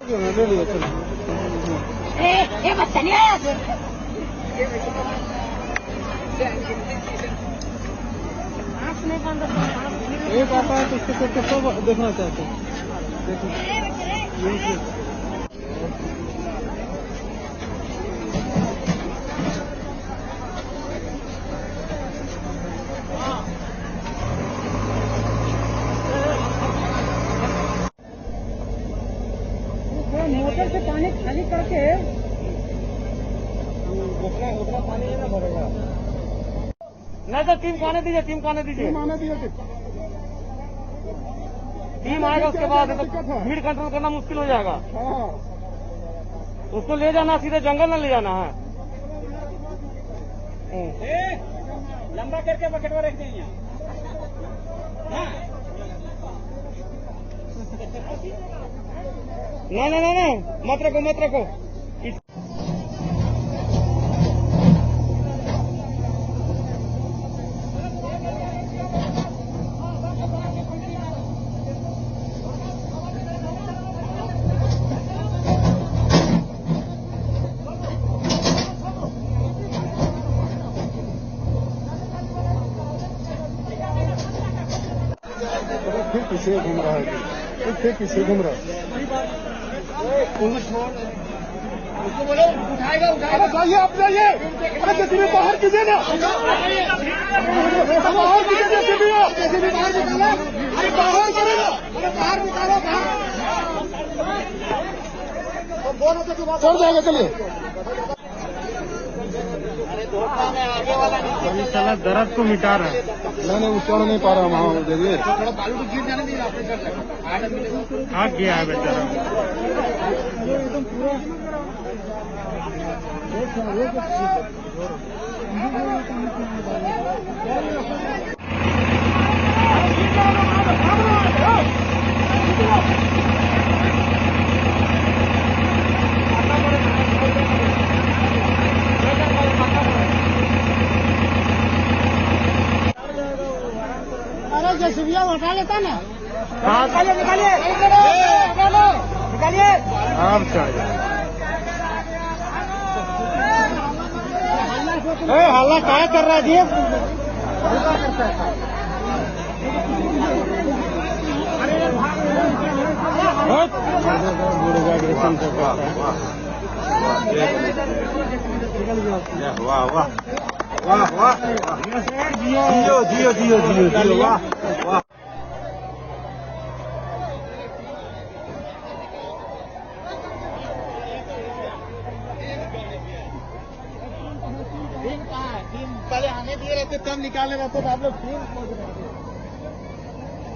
ये बच्चा नहीं आया एक आता है तो उसको सब देखना चाहते हैं। देखो मोटर से पानी खाली करके उतना पानी नहीं ना भरेगा। नहीं तो टीम को आने दीजिए, टीम को आने दीजिए। टीम आएगा उसके बाद तो भीड़ कंट्रोल करना मुश्किल हो जाएगा। उसको ले जाना सीधे जंगल न ले जाना है। लंबा करके बकेटवा रख देंगे। नहीं मत रखो। फिर पीछे घूम रहा है, फिर पीछे घूम रहा है। उसको बोलो उठाएगा। अरे जाइए, आप जाइए। अरे जेसीबी बाहर कीजिए ना, बाहर कीजिए जेसीबी बाहर निकालो। अरे बाहर करेगा, अरे बाहर निकालो। चल जाएगा, चलिए। आगे वाला अभी साला दर्द को मिटा रहा है। नहीं वो चढ़ नहीं पा रहा वहाँ जगह। थोड़ा बालू को गिर जाने दीजिए आपने सर। आग गया है बेचारा। एकदम पूरा जेसीबी उठा लेता ना। निकालिए। आप हल्ला क्या कर रहा है जी? वाह जियो वाह। टीम पहले आने दिए रहते तब निकाले रहते तो आप लोग टीम